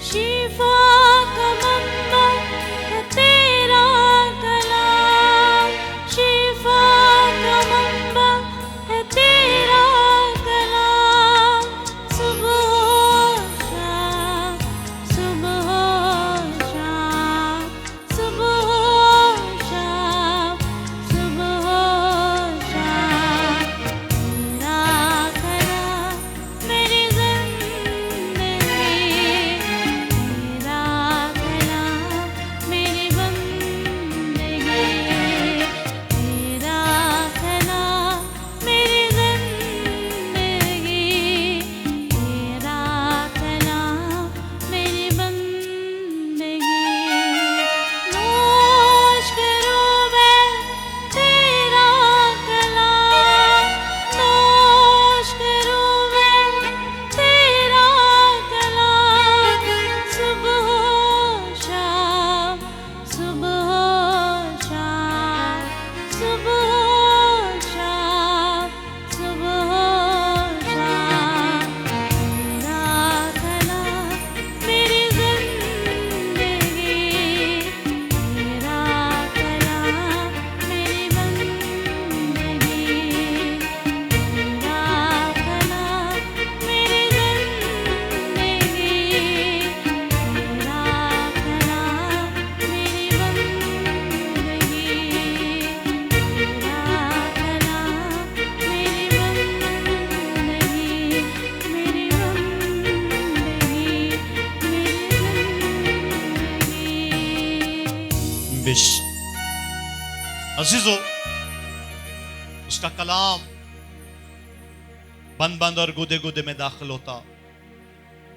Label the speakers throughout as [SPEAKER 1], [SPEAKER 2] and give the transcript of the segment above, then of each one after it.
[SPEAKER 1] शिफा का मंबा है तेरा कलाम, शिफा का मंबा है तेरा कलाम। सुबह शाम, सुबह शाम, सुबह शाम, सुबह शाम। तेरा कलाम मेरी जिंदगी, तेरा कलाम मेरी बंदगी, तेरा कलाम मेरी जिंदगी, तेरा कलाम मेरी बंदगी। नोश करूं मैं तेरा कलाम, नोश करूं मैं तेरा कलाम। सुबह शाम, सुबह शाम, सुबह शाम, सुबह शाम। तेरा कलाम मेरी जिंदगी, तेरा कलाम मेरी बंदगी, तेरा कलाम मेरी जिंदगी, तेरा कलाम मेरी बंदगी, तेरा कलाम मेरी बंदगी, मेरी बंदगी।
[SPEAKER 2] बिश अजीजों, उसका कलाम बंद बंद और गुदे गुदे में दाखिल होता,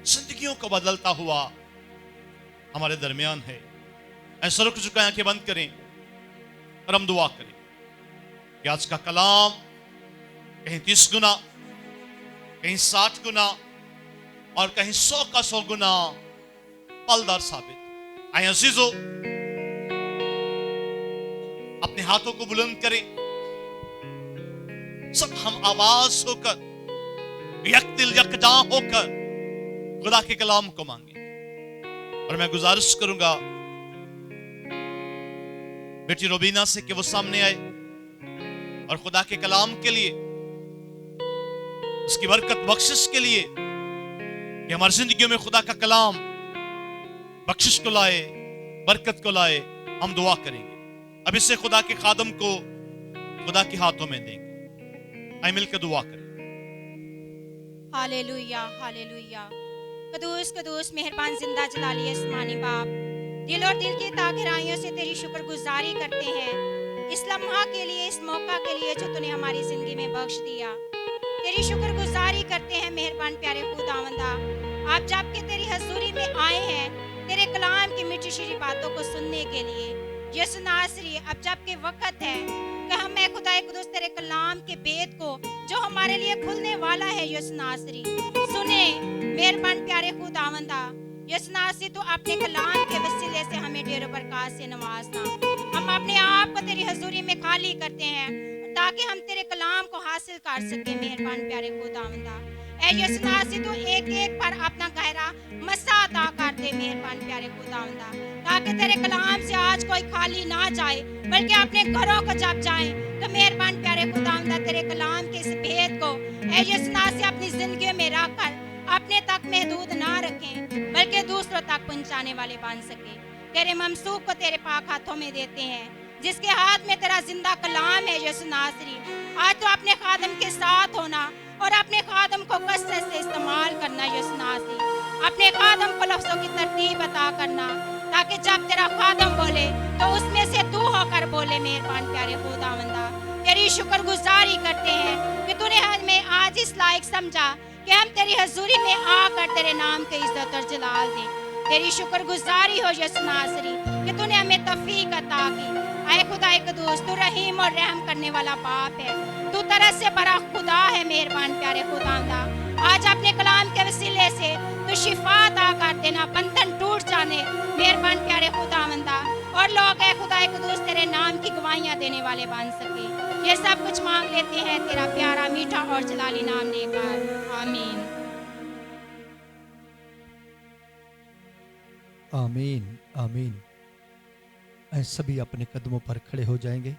[SPEAKER 2] जिंदगियों को बदलता हुआ हमारे दरमियान है। ऐसा रुक चुका है, आंखें बंद करें और हम दुआ करें कि आज का कलाम कहीं 30 गुना, कहीं 60 गुना और कहीं 100 का 100 गुना फलदार साबित। आए अजीजों, अपने हाथों को बुलंद करें, सब हम आवाज होकर, यक दिल यकजा होकर खुदा के कलाम को मांगे। और मैं गुजारिश करूंगा बेटी रोबीना से कि वो सामने आए और खुदा के कलाम के लिए, उसकी बरकत बख्शिश के लिए, कि हमारी जिंदगियों में खुदा का कलाम बख्शिश को लाए, बरकत को लाए। हम दुआ करेंगे। अब इससे खुदा के खादम को खुदा के हाथों में देंगे। आइए मिलकर दुआ करें।
[SPEAKER 3] Hallelujah, hallelujah. कदूस कदूस मेहरबान जिंदा जलाली आसमानी बाप, दिल और दिल की तागहराइयों से तेरी शुक्रगुजारी करते हैं इस लम्हा के लिए, इस मौका के लिए जो तूने हमारी जिंदगी में बख्श दिया। तेरी शुक्रगुजारी करते हैं मेहरबान प्यारे खुदावंदा। आप जब के तेरी हजूरी में आए हैं तेरे कलाम की मीठी शीरी बातों को सुनने के लिए। यसु नासरी, अब जब के वक्त है कि हमें खुदा कुदूस तेरे कलाम के भेद को जो हमारे लिए खुलने वाला है यसु नासरी सुने। मेहरबान प्यारे खुदावंदा, यसु नासरी तू अपने कलाम के वसीले से हमें ढेरों बरकत से नवाजना। हम अपने आप को तेरी हजूरी में खाली करते हैं ताकि हम तेरे कलाम को हासिल कर सके। मेहरबान प्यारे खुदावंदा, ऐ यसु नासरी तू एक एक पर अपना गहरा मसा अता कर दे। मेहरबान प्यारे खुदावंदा, ताकि तेरे कलाम से आज कोई खाली ना जाए बल्कि अपने घरों को जब जाए तो मेहरबान प्यारे खुदावंदा तेरे कलाम के इस भेद को ऐ यसु नासरी अपनी जिंदगी में रखकर अपने तक महदूद ना रखें बल्कि दूसरों तक पहुंचाने वाले बन सके। तेरे ममसूक को तेरे पाक हाथों में देते हैं, जिसके हाथ में तेरा जिंदा कलाम है। यसु नासरी, आज तो अपने खादम के साथ होना और अपने खादम को कसरत से इस्तेमाल करना। यसु नासरी, अपने खादम को लफ्जों की तरतीब अता करना ताकि जब तेरा खादम बोले तो उसमें से तू होकर बोले। मेहरबान प्यारे खुदावंदा, तेरी शुक्रगुजारी करते हैं कि तूने हमें आज इस लायक समझा कि हम तेरी हजूरी में आकर तेरे नाम के इज्जत और जलाल दें। तेरी शुक्रगुजारी हो यसु नासरी कि तूने हमें तौफीक अता की। ऐ खुदा कदूस, तू रहीम और रहम करने वाला बाप है, तू तरस से बड़ा खुदा है। मेहरबान प्यारे खुदावंदा, आज अपने कलाम के वसीले से तू शिफा अता कर देना, बंधन टूट जाने। मेहरबान प्यारे खुदावंदा, और लोग है खुदा कदूस तेरे नाम की गवाहियां देने वाले बन सके। ये सब कुछ मांग लेते हैं तेरा प्यारा मीठा और जलाली नाम लेकर, आमीन।
[SPEAKER 4] आमीन आमीन। ऐ सभी अपने कदमों पर खड़े हो जाएंगे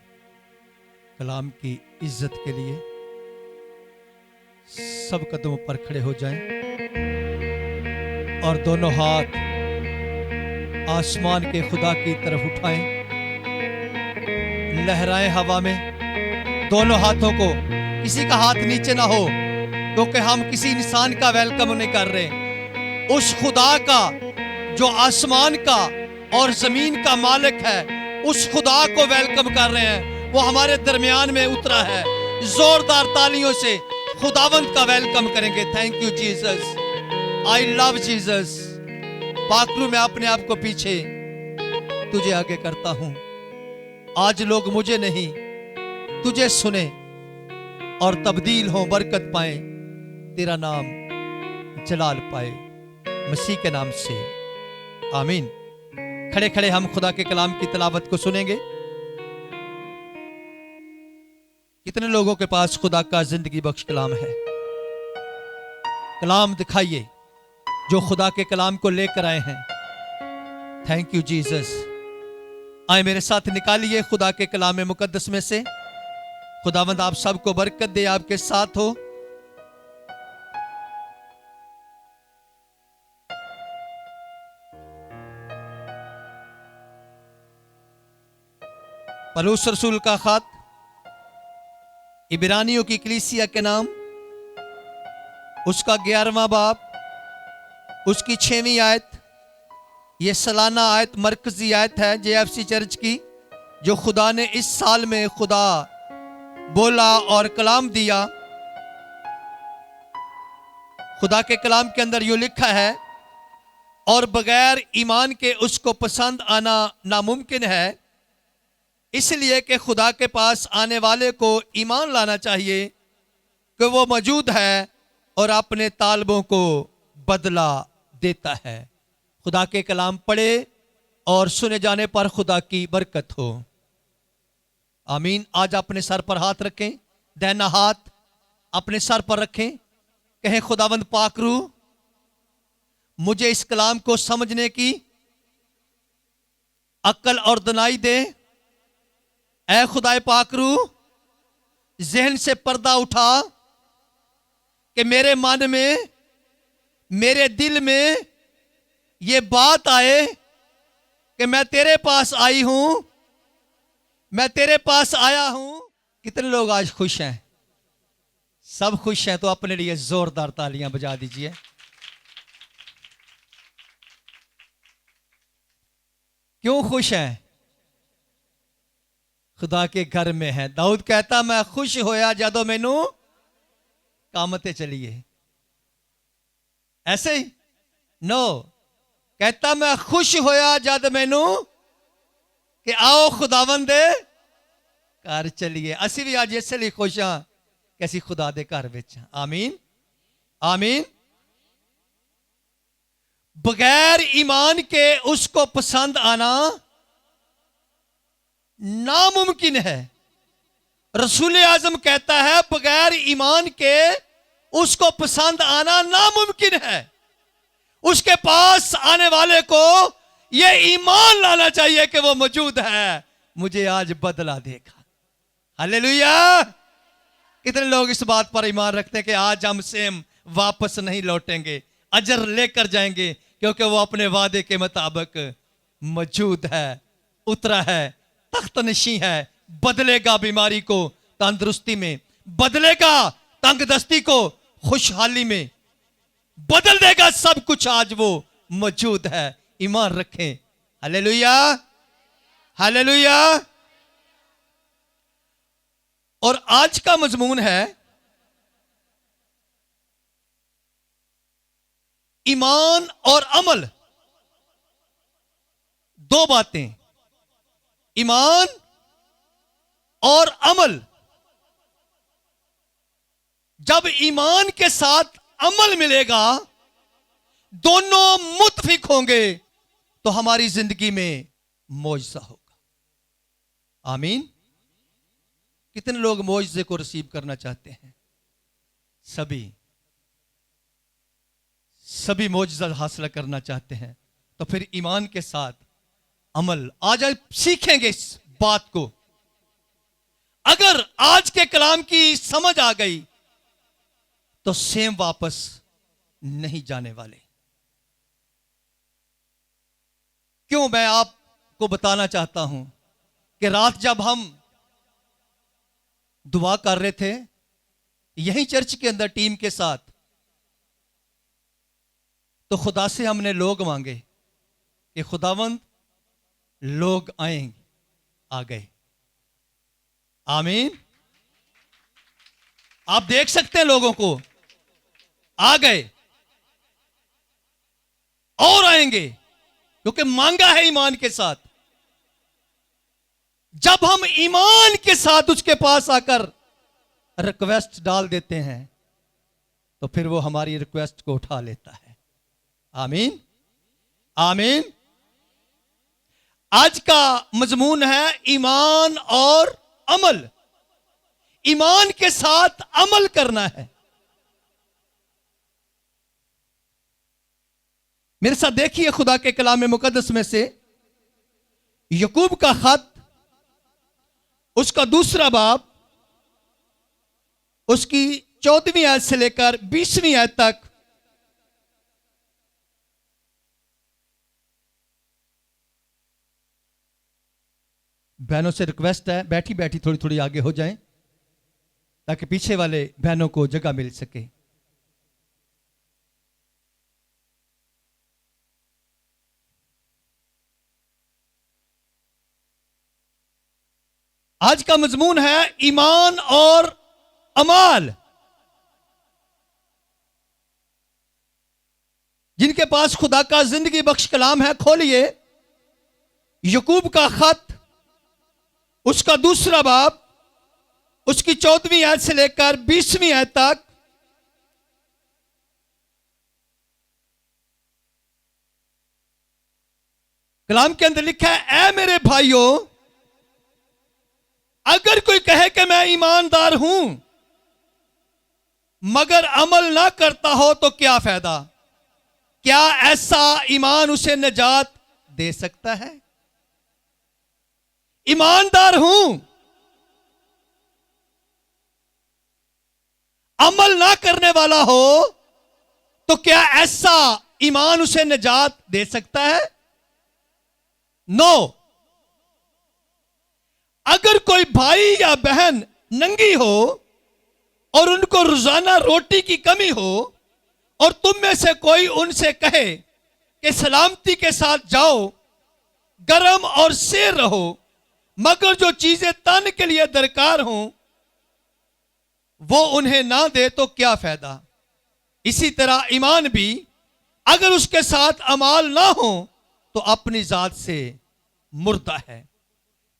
[SPEAKER 4] कलाम की इज्जत के लिए। सब कदमों पर खड़े हो जाएं और दोनों हाथ आसमान के खुदा की तरफ उठाएं, लहराएं हवा में दोनों हाथों को। किसी का हाथ नीचे ना हो, क्योंकि हम किसी इंसान का वेलकम नहीं कर रहे, उस खुदा का जो आसमान का और जमीन का मालिक है, उस खुदा को वेलकम कर रहे हैं। वो हमारे दरमियान में उतरा है। जोरदार तालियों से खुदावंद का वेलकम करेंगे। Thank you Jesus, I love Jesus. पाकरू मैं अपने आप को पीछे तुझे आगे करता हूं। आज लोग मुझे नहीं तुझे सुने और तब्दील हो, बरकत पाए, तेरा नाम जलाल पाए, मसीह के नाम से आमीन। खड़े खड़े हम खुदा के कलाम की तिलावत को सुनेंगे। कितने लोगों के पास खुदा का जिंदगी बख्श कलाम है? कलाम दिखाइए जो खुदा के कलाम को लेकर आए हैं। Thank you Jesus. आए मेरे साथ निकालिए खुदा के कलाम मुकद्दस में से। खुदावंद आप सबको बरकत दे, आपके साथ हो। पलूस रसूल का खत इब्रानियों की कलीसिया के नाम, उसका 11वां बाब, उसकी 6वीं आयत। यह सालाना आयत, मरकजी आयत है JFC चर्च की, जो खुदा ने इस साल में खुदा बोला और कलाम दिया। खुदा के कलाम के अंदर यूं लिखा है, और बगैर ईमान के उसको पसंद आना नामुमकिन है, इसलिए कि खुदा के पास आने वाले को ईमान लाना चाहिए कि वो मौजूद है और अपने तालबों को बदला देता है। खुदा के कलाम पढ़े और सुने जाने पर खुदा की बरकत हो। आमीन। आज अपने सर पर हाथ रखें, दाहिना हाथ अपने सर पर रखें, कहें खुदावंद पाकरू मुझे इस कलाम को समझने की अक्ल और दनाई दे। ऐ खुदाए पाकरू जहन से पर्दा उठा कि मेरे मन में, मेरे दिल में ये बात आए कि मैं तेरे पास आई हूं, मैं तेरे पास आया हूं। कितने लोग आज खुश हैं? सब खुश हैं तो अपने लिए जोरदार तालियां बजा दीजिए। क्यों खुश हैं? खुदा के घर में है। दाऊद कहता मैं खुश होया जदों मैनू काम ते चलिए। ऐसे ही नो कहता मैं खुश होया जद मैनू कि आओ खुदावंद दे घर चलिए। असी भी आज इसलिए खुश हाँ कि असी खुदा दे घर विच। आमीन आमीन। बगैर ईमान के उसको पसंद आना नामुमकिन है। रसूल आजम कहता है बगैर ईमान के उसको पसंद आना नामुमकिन है। उसके पास आने वाले को यह ईमान लाना चाहिए कि वो मौजूद है, मुझे आज बदला देगा। हालेलुया। कितने लोग इस बात पर ईमान रखते हैं कि आज हम सेम वापस नहीं लौटेंगे, अजर लेकर जाएंगे, क्योंकि वो अपने वादे के मुताबिक मौजूद है, उतरा है, तख्त नशी है, बदलेगा बीमारी को तंदुरुस्ती में, बदलेगा तंगदस्ती को खुशहाली में, बदल देगा सब कुछ। आज वो मौजूद है। ईमान रखें। Hallelujah hallelujah. और आज का मजमून है ईमान और अमल। दो बातें, ईमान और अमल। जब ईमान के साथ अमल मिलेगा, दोनों मुत्फिक होंगे, तो हमारी जिंदगी में मौजज़ा होगा। आमीन। कितने लोग मौजज़े को रिसीव करना चाहते हैं? सभी मौजज़ा हासिल करना चाहते हैं। तो फिर ईमान के साथ अमल। आज सीखेंगे इस बात को। अगर आज के कलाम की समझ आ गई तो सेम वापस नहीं जाने वाले। क्यों मैं आपको बताना चाहता हूं कि रात जब हम दुआ कर रहे थे यही चर्च के अंदर टीम के साथ, तो खुदा से हमने लोग मांगे कि खुदावंद लोग आएंगे, आ गए। आमीन। आप देख सकते हैं लोगों को, आ गए और आएंगे, क्योंकि मांगा है ईमान के साथ। जब हम ईमान के साथ उसके पास आकर रिक्वेस्ट डाल देते हैं तो फिर वो हमारी रिक्वेस्ट को उठा लेता है। आमीन, आमीन। आज का मजमून है ईमान और अमल। ईमान के साथ अमल करना है। मेरे साथ देखिए खुदा के कलाम मुकद्दस में से यकूब का खत, उसका 2 बाब, उसकी 14वीं आयत से लेकर 20वीं आयत तक। बहनों से रिक्वेस्ट है बैठी बैठी थोड़ी थोड़ी आगे हो जाएं ताकि पीछे वाले बहनों को जगह मिल सके। आज का मजमून है ईमान और अमाल। जिनके पास खुदा का जिंदगी बख्श कलाम है, खोलिए यकूब का खत, उसका 2 बाब, उसकी 14वीं आयत से लेकर 20वीं आयत तक। कलाम के अंदर लिखा है, ऐ मेरे भाइयों, अगर कोई कहे कि मैं ईमानदार हूं मगर अमल ना करता हो तो क्या फायदा? क्या ऐसा ईमान उसे निजात दे सकता है? ईमानदार हूं, अमल ना करने वाला हो तो क्या ऐसा ईमान उसे निजात दे सकता है? नो। अगर कोई भाई या बहन नंगी हो और उनको रोजाना रोटी की कमी हो और तुम में से कोई उनसे कहे कि सलामती के साथ जाओ, गर्म और सेर रहो, मगर जो चीजें तन के लिए दरकार हो वो उन्हें ना दे तो क्या फायदा? इसी तरह ईमान भी अगर उसके साथ अमाल ना हो तो अपनी जात से मुर्दा है।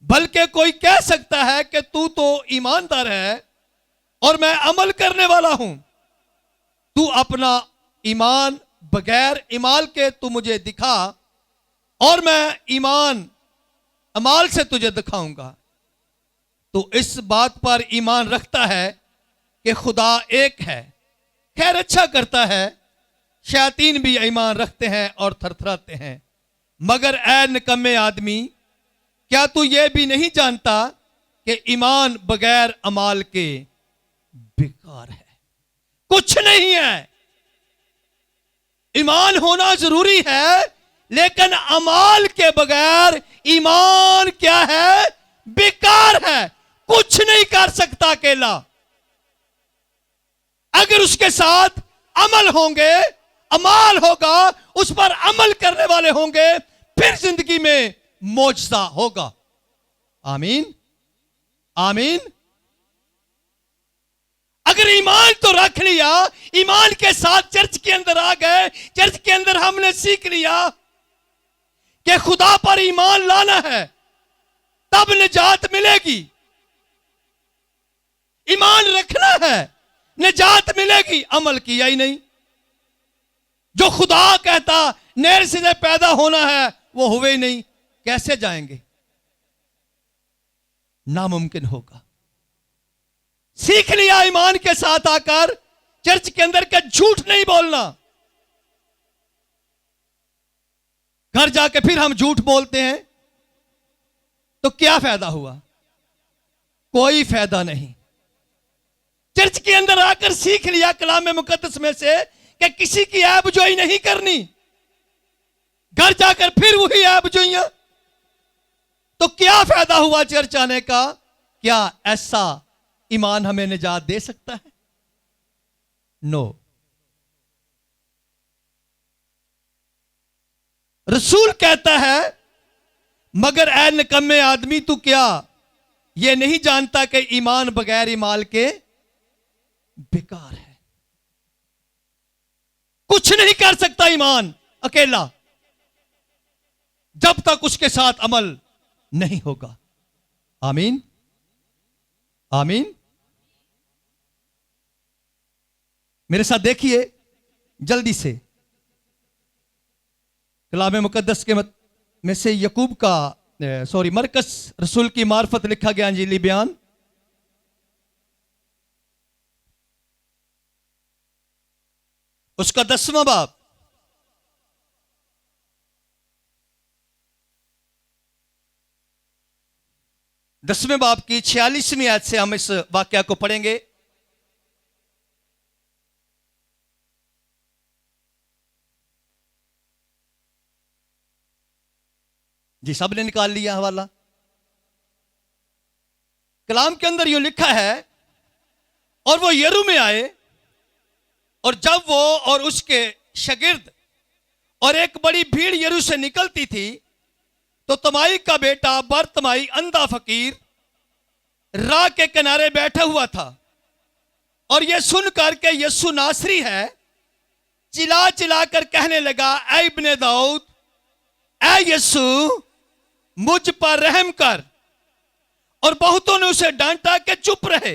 [SPEAKER 4] बल्कि कोई कह सकता है कि तू तो ईमानदार है और मैं अमल करने वाला हूं। तू अपना ईमान बगैर इमाल के तू मुझे दिखा और मैं ईमान अमाल से तुझे दिखाऊंगा। तो इस बात पर ईमान रखता है कि खुदा एक है। खैर, अच्छा करता है। शैतान भी ईमान रखते हैं और थरथराते हैं। मगर ऐ निकम्मे आदमी, क्या तू यह भी नहीं जानता कि ईमान बगैर अमाल के बेकार है? कुछ नहीं है। ईमान होना जरूरी है, लेकिन अमाल के बगैर ईमान क्या है? बेकार है। कुछ नहीं कर सकता अकेला। अगर उसके साथ अमल होंगे, अमाल होगा, उस पर अमल करने वाले होंगे, फिर जिंदगी में मौजज़ा होगा। आमीन, आमीन। अगर ईमान तो रख लिया, ईमान के साथ चर्च के अंदर आ गए, चर्च के अंदर हमने सीख लिया कि खुदा पर ईमान लाना है, तब निजात मिलेगी। ईमान रखना है, निजात मिलेगी। अमल किया ही नहीं। जो खुदा कहता नहर से पैदा होना है वो हुए ही नहीं, कैसे जाएंगे? नामुमकिन होगा। सीख लिया ईमान के साथ आकर चर्च के अंदर का झूठ नहीं बोलना। घर जाके फिर हम झूठ बोलते हैं, तो क्या फायदा हुआ? कोई फायदा नहीं। चर्च के अंदर आकर सीख लिया कलाम मुकद्दस में से कि किसी की ऐबजोई नहीं करनी, घर जाकर फिर वही ऐबजोइयां, तो क्या फायदा हुआ चर्च आने का? क्या ऐसा ईमान हमें निजात दे सकता है? नो। रसूल कहता है, मगर ऐ निकम्मे आदमी, तू क्या ये नहीं जानता कि ईमान बगैर ईमाल के बेकार है? कुछ नहीं कर सकता ईमान अकेला जब तक उसके साथ अमल नहीं होगा। आमीन, आमीन। मेरे साथ देखिए जल्दी से कलाम मुकद्दस के में से यकूब का मरकस रसूल की मार्फत लिखा गया अंजीली बयान, उसका 10वां बाब, दसवें बाब की 46वीं आयत से हम इस वाक्य को पढ़ेंगे। जी, सबने निकाल लिया हवाला? कलाम के अंदर यूं लिखा है, और वो यरू में आए, और जब वो और उसके शागिर्द और एक बड़ी भीड़ यरू से निकलती थी, तो तमाई का बेटा बरतमाई अंधा फकीर राह के किनारे बैठा हुआ था, और यह सुनकर के यीशु नासरी है, चिल्ला चिल्ला कर कहने लगा, ऐ इब्ने दाऊद, ऐ यीशु, मुझ पर रहम कर। और बहुतों ने उसे डांटा कि चुप रहे,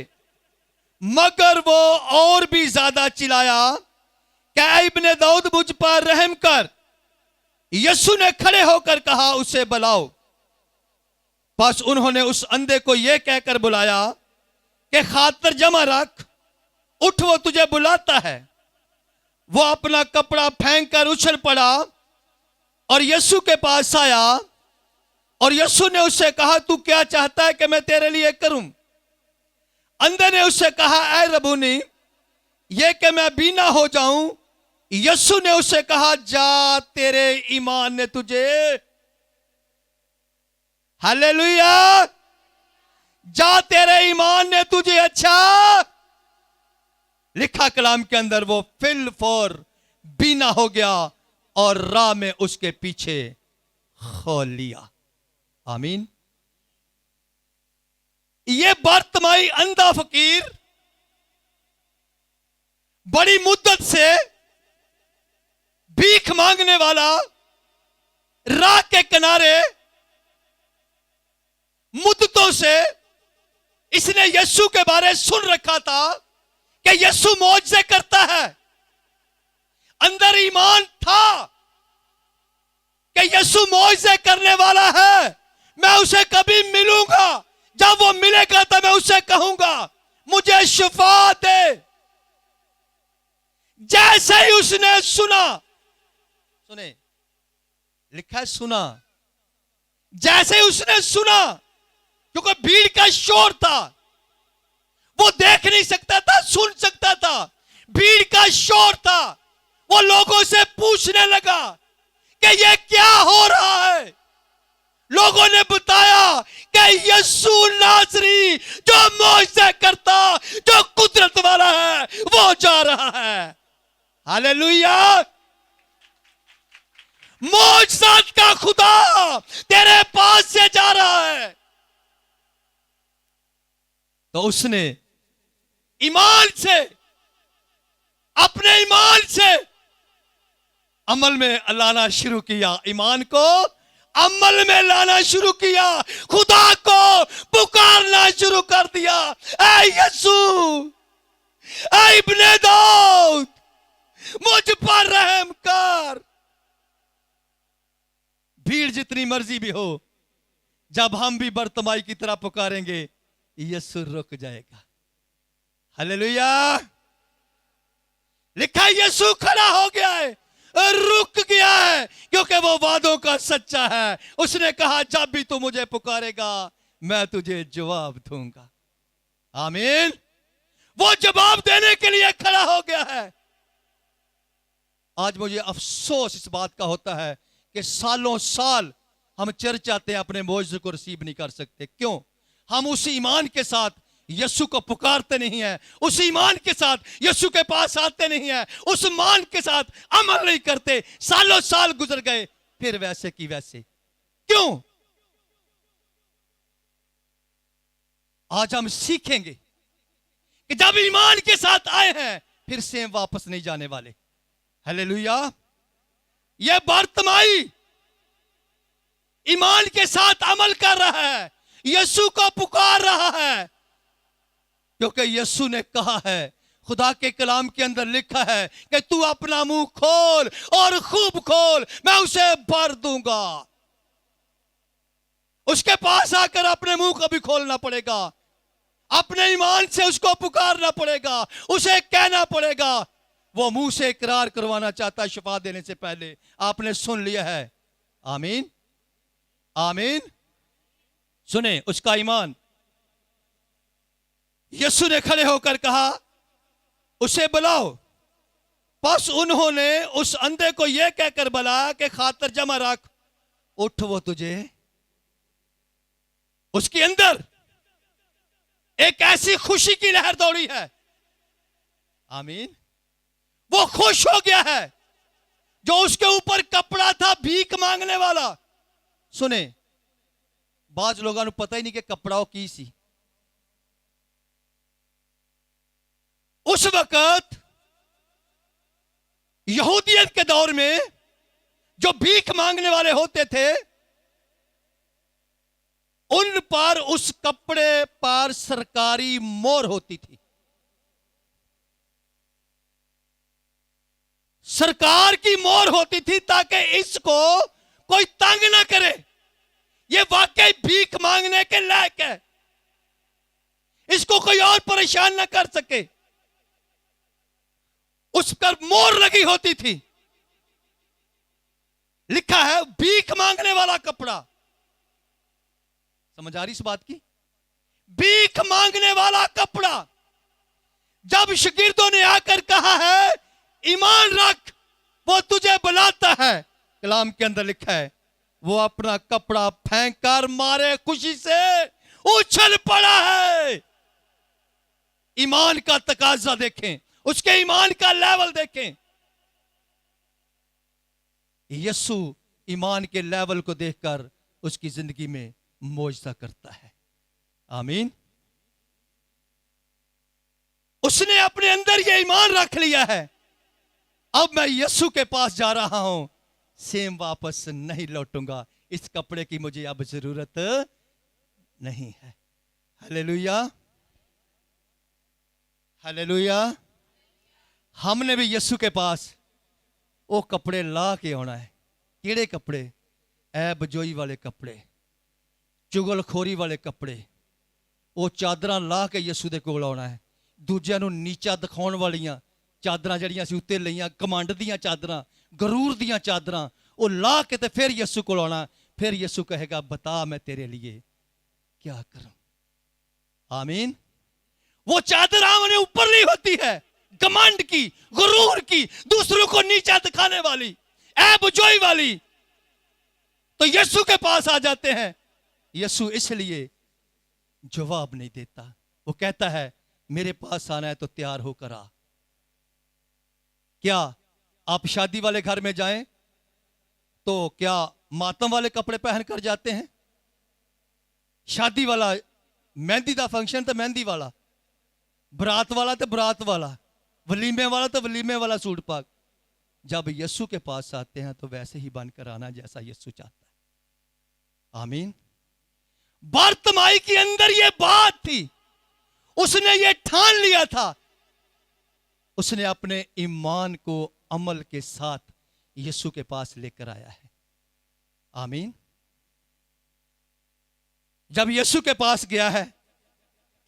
[SPEAKER 4] मगर वो और भी ज्यादा चिल्लाया कि ऐ इब्ने दाऊद, मुझ पर रहम कर। यीशु ने खड़े होकर कहा, उसे बुलाओ। बस उन्होंने उस अंधे को यह कहकर बुलाया कि खातर जमा रख, उठ, वो तुझे बुलाता है। वो अपना कपड़ा फेंक कर उछल पड़ा और यीशु के पास आया, और यीशु ने उससे कहा, तू क्या चाहता है कि मैं तेरे लिए करूं? अंधे ने उससे कहा, ऐ रबूनी, ये कि मैं बीना हो जाऊं। यीशु ने उससे कहा, जा, तेरे ईमान ने तुझे, हालेलुया, जा, तेरे ईमान ने तुझे अच्छा लिखा कलाम के अंदर। वो फिल फॉर बीना हो गया और राह में उसके पीछे खोल लिया। आमीन। ये बरतमाई अंधा फकीर बड़ी मुद्दत से भीख मांगने वाला, राह के किनारे मुद्दतों से इसने यीशु के बारे सुन रखा था कि यीशु मौजज़े करता है। अंदर ईमान था कि यीशु मौजज़े करने वाला है, मैं उसे कभी मिलूंगा, जब वो मिलेगा तो मैं उसे कहूंगा, मुझे शिफा दे। जैसे ही उसने सुना, सुने, लिखा है सुना, जैसे ही उसने सुना, क्योंकि भीड़ का शोर था, वो देख नहीं सकता था, सुन सकता था, भीड़ का शोर था, वो लोगों से पूछने लगा कि ये क्या हो रहा है। लोगों ने बताया कि यीशु नासरी जो मौजज़े करता, जो कुदरत वाला है, वो जा रहा है। हालेलुया। मौजज़ात का खुदा तेरे पास से जा रहा है। तो उसने ईमान से, अपने ईमान से अमल में लाना शुरू किया, ईमान को अमल में लाना शुरू किया, खुदा को पुकारना शुरू कर दिया, ऐ यीशु, ऐ इब्ने दाऊद, मुझ पर रहम कर। भीड़ जितनी मर्जी भी हो, जब हम भी बरतमाई की तरह पुकारेंगे, यीशु रुक जाएगा। हालेलुया। लिखा है यीशु खड़ा हो गया है, रुक गया है। है क्योंकि वो वादों का सच्चा है। उसने कहा जब भी तू मुझे पुकारेगा मैं तुझे जवाब दूंगा। आमीन। वो जवाब देने के लिए खड़ा हो गया है। आज मुझे अफसोस इस बात का होता है कि सालों साल हम चर्च आते हैं, अपने मौजू को रिसीव नहीं कर सकते। क्यों? हम उस ईमान के साथ यीशु को पुकारते नहीं है, उस ईमान के साथ यीशु के पास आते नहीं है, उस ईमान के साथ अमल नहीं करते। सालों साल गुजर गए फिर वैसे की वैसे। क्यों? आज हम सीखेंगे कि जब ईमान के साथ आए हैं फिर से वापस नहीं जाने वाले। हालेलुया। यह बर्तमाई ईमान के साथ अमल कर रहा है, यीशु को पुकार रहा है, क्योंकि यीशु ने कहा है, खुदा के कलाम के अंदर लिखा है कि तू अपना मुंह खोल और खूब खोल, मैं उसे भर दूंगा। उसके पास आकर अपने मुंह को भी खोलना पड़ेगा, अपने ईमान से उसको पुकारना पड़ेगा, उसे कहना पड़ेगा। वो मुंह से इकरार करवाना चाहता है शिफा देने से पहले। आपने सुन लिया है। आमीन, आमीन। सुने उसका ईमान। यीशु ने खड़े होकर कहा उसे बुलाओ। बस उन्होंने उस अंधे को यह कहकर बुलाया कि खातर जमा रख, उठ वो तुझे। उसके अंदर एक ऐसी खुशी की लहर दौड़ी है। आमीन। वो खुश हो गया है। जो उसके ऊपर कपड़ा था भीख मांगने वाला। सुने, बाज लोगों को पता ही नहीं कि कपड़ा की सी। उस वक्त यहूदियत के दौर में जो भीख मांगने वाले होते थे, उन पर उस कपड़े पर सरकारी मोहर होती थी। सरकार की मोहर होती थी ताकि इसको कोई तंग ना करे। ये वाकई भीख मांगने के लायक है, इसको कोई और परेशान ना कर सके। उस पर मोहर लगी होती थी, लिखा है भीख मांगने वाला कपड़ा। समझ आ रही इस बात की? भीख मांगने वाला कपड़ा। जब शागिर्दों ने आकर कहा है ईमान रख, वो तुझे बुलाता है, कलाम के अंदर लिखा है वो अपना कपड़ा फेंक कर मारे खुशी से उछल पड़ा है। ईमान का तकाजा देखें, उसके ईमान का लेवल देखें। यीशु ईमान के लेवल को देखकर उसकी जिंदगी में मौजदा करता है। आमीन। उसने अपने अंदर यह ईमान रख लिया है, अब मैं यीशु के पास जा रहा हूं, सेम वापस नहीं लौटूंगा, इस कपड़े की मुझे अब जरूरत नहीं है। Hallelujah, hallelujah. हमने भी यीशु के पास वो कपड़े ला के आना है। केड़े कपड़े? ऐब जोई वाले कपड़े, चुगलखोरी वाले कपड़े। वो चादरां ला के यीशु दे कोल आना है। दूजिਆਂ ਨੂੰ ਨੀਚਾ ਦਿਖਾਉਣ ਵਾਲੀਆਂ ਚਾਦਰਾਂ ਜਿਹੜੀਆਂ ਅਸੀਂ ਉੱਤੇ ਲਈਆਂ, ਕਮਾਂਡ ਦੀਆਂ ਚਾਦਰਾਂ, ਗਰੂਰ ਦੀਆਂ ਚਾਦਰਾਂ, ਉਹ ਲਾ ਕੇ ਤੇ ਫਿਰ ਯਿਸੂ ਕੋਲ ਆਉਣਾ। फिर यीशु कहेगा बता मैं तेरे लिए क्या करूं। आमीन। वो चादर हमने ऊपर ली होती है, घमंड की, गुरूर की, दूसरों को नीचा दिखाने वाली, ऐब जोई वाली। तो यीशु के पास आ जाते हैं। यीशु इसलिए जवाब नहीं देता। वो कहता है मेरे पास आना है तो तैयार होकर आ। क्या आप शादी वाले घर में जाएं तो क्या मातम वाले कपड़े पहनकर जाते हैं? शादी वाला मेहंदी का फंक्शन तो मेहंदी वाला, बरात वाला तो बरात वाला, वलीमे वाला तो वलीमे वाला सूट पाक। जब यीशु के पास आते हैं तो वैसे ही बनकर आना जैसा यीशु चाहता है। आमीन। बर्तमाई के अंदर यह बात थी, उसने ये ठान लिया था। उसने अपने ईमान को अमल के साथ यीशु के पास लेकर आया है। आमीन। जब यीशु के पास गया है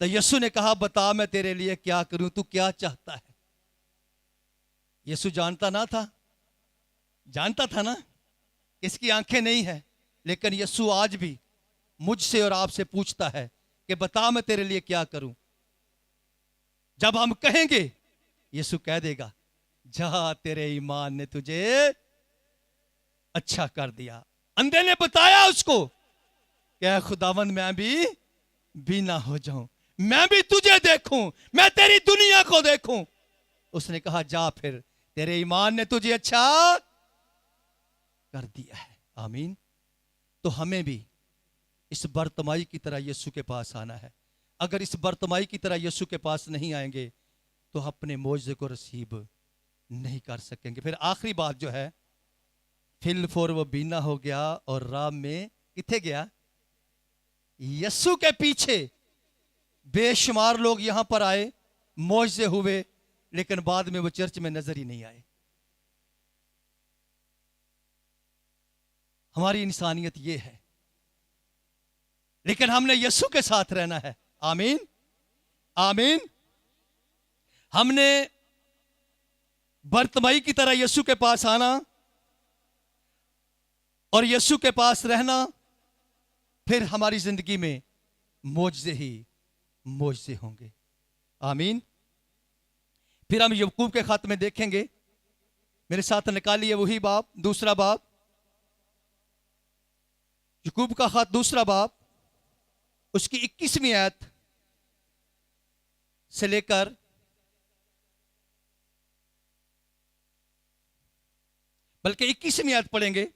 [SPEAKER 4] तो यीशु ने कहा बता मैं तेरे लिए क्या करूं, तू क्या चाहता है? यीशु जानता ना था, जानता था ना इसकी आंखें नहीं है, लेकिन यीशु आज भी मुझसे और आपसे पूछता है कि बता मैं तेरे लिए क्या करूं। जब हम कहेंगे, यीशु कह देगा, जा तेरे ईमान ने तुझे अच्छा कर दिया। अंधे ने बताया उसको कि खुदावंद मैं भी बीना हो जाऊं, मैं भी तुझे देखूं, मैं तेरी दुनिया को देखूं। उसने कहा जा फिर, तेरे ईमान ने तुझे अच्छा कर दिया है। आमीन। तो हमें भी इस बर्तमाई की तरह यीशु के पास आना है। अगर इस बर्तमाई की तरह यीशु के पास नहीं आएंगे तो अपने मौजे को रसीब नहीं कर सकेंगे। फिर आखिरी बात जो है, फिल फोर वो बीना हो गया और राम में किथे गया? यीशु के पीछे बेशुमार लोग यहां पर आए, मौजे हुए, लेकिन बाद में वो चर्च में नजर ही नहीं आए। हमारी इंसानियत ये है, लेकिन हमने यीशु के साथ रहना है। आमीन, आमीन। हमने बर्तमाई की तरह यीशु के पास आना और यीशु के पास रहना, फिर हमारी जिंदगी में मौजे ही मौजे होंगे। आमीन। फिर हम याकूब के खत में देखेंगे, मेरे साथ निकालिए वही बाब, दूसरा बाब, याकूब का खत दूसरा बाब, उसकी 21वीं आयत से लेकर बल्कि 21वीं आयत पढ़ेंगे।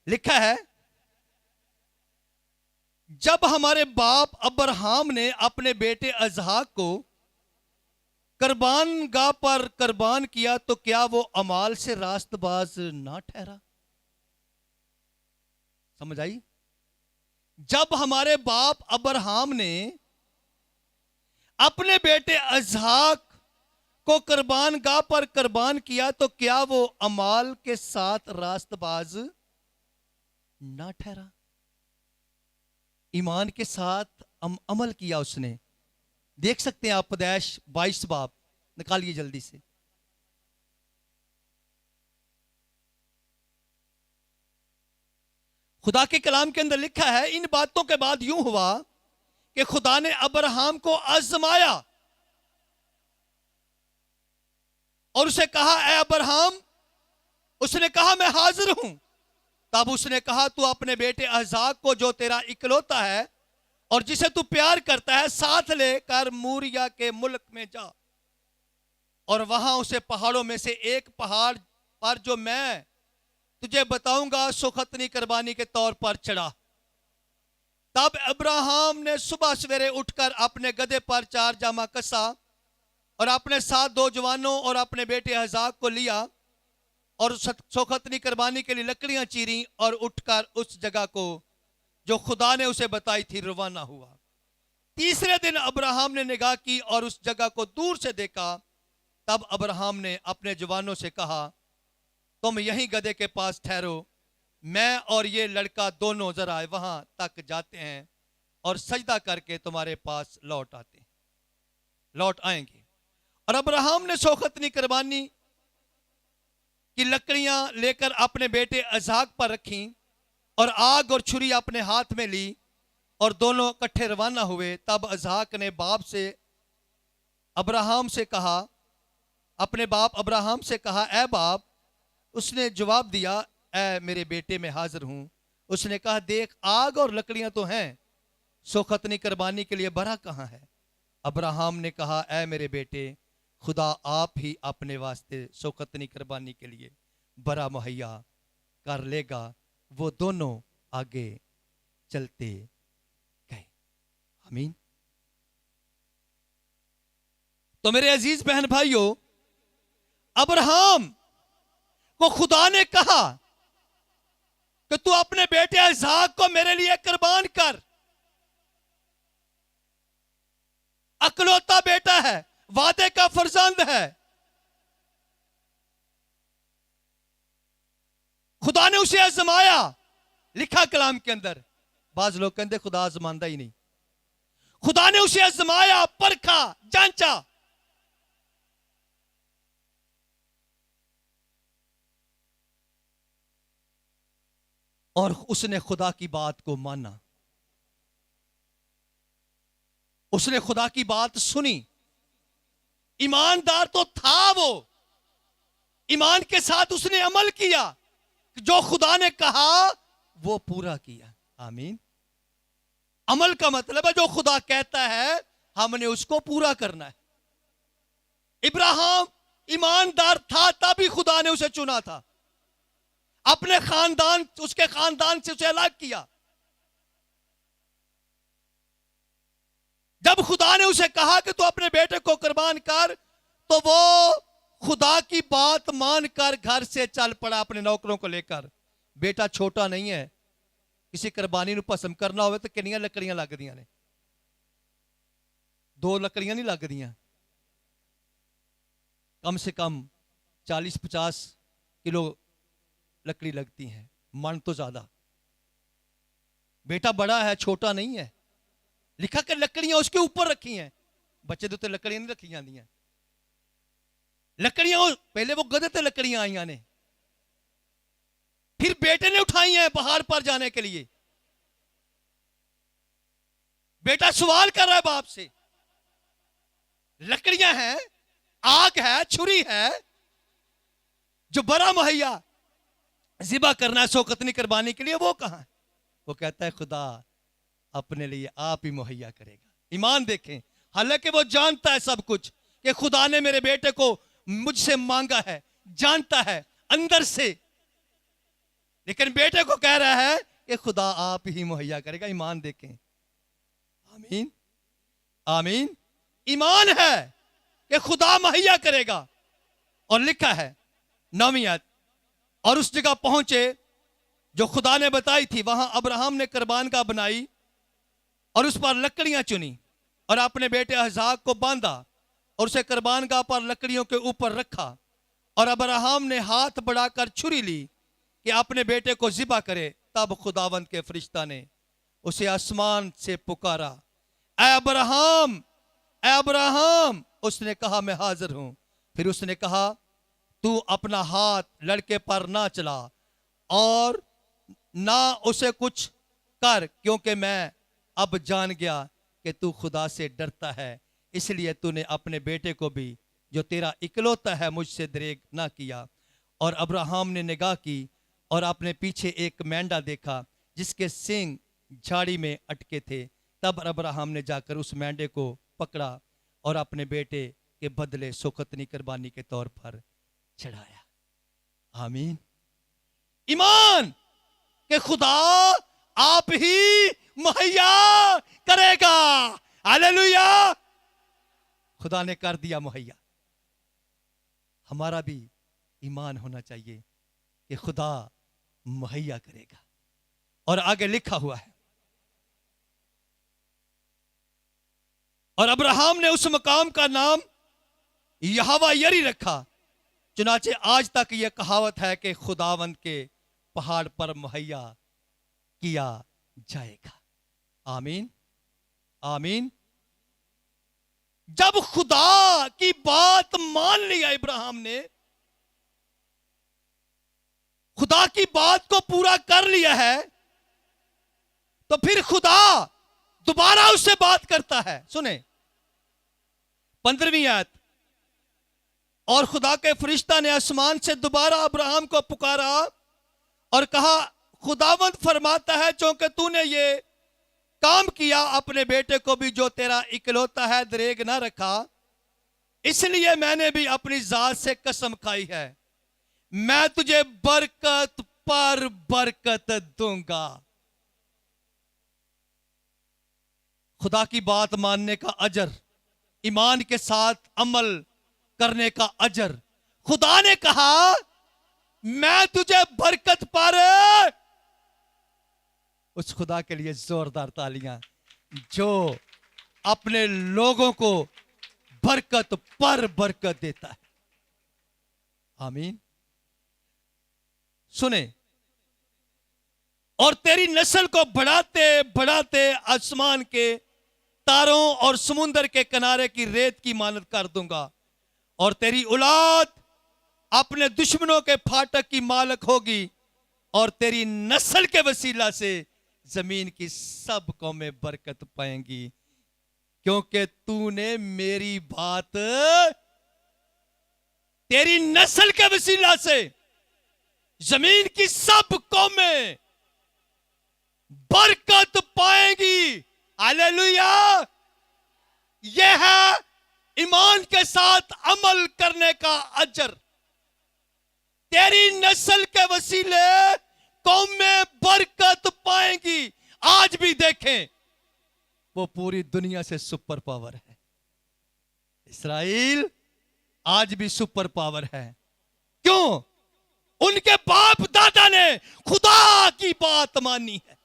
[SPEAKER 4] लिखा है, जब हमारे बाप अब्राहम ने अपने बेटे इसहाक को कुर्बान गाह पर कुर्बान किया तो क्या वो अमाल से रास्तबाज ना ठहरा? समझ आई? जब हमारे बाप अब्राहम ने अपने बेटे इसहाक को कुर्बान गाह पर कुर्बान किया तो क्या वो अमाल के साथ रास्तबाज ना ठहरा? ईमान के साथ अमल किया उसने। देख सकते हैं आप पैदाइश 22 बाब, निकालिए जल्दी से। खुदा के कलाम के अंदर लिखा है, इन बातों के बाद यूं हुआ कि खुदा ने अब्राहम को आजमाया और उसे कहा, ए अब्राहम। उसने कहा, मैं हाजिर हूं। तब उसने कहा, तू अपने बेटे इसहाक को जो तेरा इकलौता है और जिसे तू प्यार करता है साथ लेकर मूरिया के मुल्क में जा और वहां उसे पहाड़ों में से एक पहाड़ पर जो मैं तुझे बताऊंगा सुखतनी कुर्बानी के तौर पर चढ़ा। तब अब्राहम ने सुबह सवेरे उठकर अपने गधे पर 4 जामा कसा और अपने साथ 2 जवानों और अपने बेटे इसहाक को लिया और सोखतनी कुर्बानी के लिए लकड़ियां चीरी और उठकर उस जगह को जो खुदा ने उसे बताई थी रवाना हुआ। तीसरे दिन अब्राहम ने निगाह की और उस जगह को दूर से देखा। तब अब्राहम ने अपने जवानों से कहा, तुम यहीं गधे के पास ठहरो, मैं और ये लड़का दोनों जरा वहां तक जाते हैं और सजदा करके तुम्हारे पास लौट आएंगे। और अब्राहम ने सोखतनी कुर्बानी की लकड़ियां लेकर अपने बेटे इसहाक पर रखी और आग और छुरी अपने हाथ में ली और दोनों इकट्ठे रवाना हुए। तब इसहाक ने बाप से अब्राहम से कहा, अपने बाप अब्राहम से कहा, ए बाप। उसने जवाब दिया, ए मेरे बेटे मैं हाजिर हूं। उसने कहा, देख आग और लकड़ियां तो हैं, सोखतनी कुर्बानी के लिए बरा कहां है? अब्राहम ने कहा, ए मेरे बेटे, खुदा आप ही अपने वास्ते सोखतनी कुर्बानी के लिए बरा मुहैया कर लेगा। वो दोनों आगे चलते गए। आमीन। तो मेरे अजीज बहन भाइयों, अब्राहम को खुदा ने कहा कि तू अपने बेटे इसहाक को मेरे लिए कुर्बान कर। अकलौता बेटा है, वादे का फर्जंद है। खुदा ने उसे आजमाया। लिखा कलाम के अंदर, बाज लोग कहते खुदा आजमांदा ही नहीं। खुदा ने उसे आजमाया, परखा, जांचा। और उसने खुदा की बात को माना, उसने खुदा की बात सुनी। ईमानदार तो था वो, ईमान के साथ उसने अमल किया, जो खुदा ने कहा वो पूरा किया। आमीन। अमल का मतलब है जो खुदा कहता है हमने उसको पूरा करना है। इब्राहिम ईमानदार था, तभी खुदा ने उसे चुना था, अपने खानदान, उसके खानदान से उसे अलग किया। जब खुदा ने उसे कहा कि तू अपने बेटे को कुर्बान कर, तो वो खुदा की बात मानकर घर से चल पड़ा अपने नौकरों को लेकर। बेटा छोटा नहीं है, किसी कुर्बानी ਨੂੰ ਭਸਮ करना होवे तो कितनियां लकड़ियां लगदियां ने, 2 लकड़ियां नहीं लगदियां, कम से कम 40-50 किलो लकड़ी लगती है, मन तो ज्यादा। बेटा बड़ा है, छोटा नहीं है। लिखा कि लकड़ियां उसके ऊपर रखी हैं, बच्चे तो लकड़ियां नहीं रखी जाती हैं। लकड़ियां पहले वो गधे ते लकड़ियां आईयां ने, फिर बेटे ने उठाई हैं पहाड़ पर जाने के लिए। बेटा सवाल कर रहा है बाप से, लकड़ियां हैं, आग है, छुरी है, जो बड़ा मुहैया जिबा करना है शौकतनी कुर्बानी के लिए, वो कहां है? वो कहता है खुदा अपने लिए आप ही मुहैया करेगा। ईमान देखें, हालांकि वो जानता है सब कुछ कि खुदा ने मेरे बेटे को मुझसे मांगा है, जानता है अंदर से, लेकिन बेटे को कह रहा है कि खुदा आप ही मुहैया करेगा। ईमान देखें। आमीन, आमीन। ईमान है कि खुदा मुहैया करेगा। और लिखा है 9वीं आयत, और उस जगह पहुंचे जो खुदा ने बताई थी, वहां अब्राहम ने कुर्बान गाह बनाई और उस पर लकड़ियां चुनी और अपने बेटे इसहाक को बांधा और उसे कुर्बान गाह पर लकड़ियों के ऊपर रखा। और अब्राहम ने हाथ बढ़ाकर छुरी ली कि अपने बेटे को जिबा करे। तब खुदावंद के फरिश्ता ने उसे आसमान से पुकारा, ऐ अब्राहम, ऐ अब्राहम। उसने कहा मैं हाजिर हूं। फिर उसने कहा तू अपना हाथ लड़के पर ना चला और ना उसे कुछ कर, क्योंकि मैं अब जान गया कि तू खुदा से डरता है, इसलिए तूने अपने बेटे को भी जो तेरा इकलौता है मुझसे दरेग ना किया। और अब्राहम ने निगाह की और अपने पीछे एक मेंढा देखा जिसके सींग झाड़ी में अटके थे। तब अब्राहम ने जाकर उस मेंढे को पकड़ा और अपने बेटे के बदले सोखतनी कुर्बानी के तौर पर चढ़ाया। आमीन। ईमान कि खुदा आप ही मुहैया करेगा। हालेलुया। खुदा ने कर दिया मुहैया। हमारा भी ईमान होना चाहिए कि खुदा मुहैया करेगा। और आगे लिखा हुआ है, और अब्राहम ने उस मकाम का नाम यहोवा यरी रखा। चुनाचे आज तक यह कहावत है कि खुदावंद के पहाड़ पर मुहैया किया जाएगा। आमीन, आमीन। जब खुदा की बात मान लिया इब्राहिम ने, खुदा की बात को पूरा कर लिया है, तो फिर खुदा दोबारा उससे बात करता है। सुने 15वीं आयत, और खुदा के फरिश्ता ने आसमान से दोबारा अब्राहम को पुकारा और कहा खुदावंद फरमाता है क्योंकि तूने ये काम किया, अपने बेटे को भी जो तेरा इकलौता है दरेग ना रखा, इसलिए मैंने भी अपनी जात से कसम खाई है, मैं तुझे बरकत पर बरकत दूंगा। खुदा की बात मानने का अजर, ईमान के साथ अमल करने का अजर। खुदा ने कहा मैं तुझे बरकत पर, उस खुदा के लिए जोरदार तालियां जो अपने लोगों को बरकत पर बरकत देता है। आमीन। सुने, और तेरी नस्ल को बढ़ाते बढ़ाते आसमान के तारों और समुंदर के किनारे की रेत की मानद कर दूंगा, और तेरी औलाद अपने दुश्मनों के फाटक की मालिक होगी, और तेरी नस्ल के वसीला से जमीन की सब कौमें बरकत पाएंगी, क्योंकि तूने मेरी बात, तेरी नस्ल के वसीला से जमीन की सब कौमें बरकत पाएंगी। हालेलुया। यह है ईमान के साथ अमल करने का अजर। तेरी नस्ल के वसीले कौमें बरकत पाएंगी। आज भी देखें, वो पूरी दुनिया से सुपर पावर है। इस्राएल आज भी सुपर पावर है। क्यों? उनके बाप दादा ने खुदा की बात मानी है।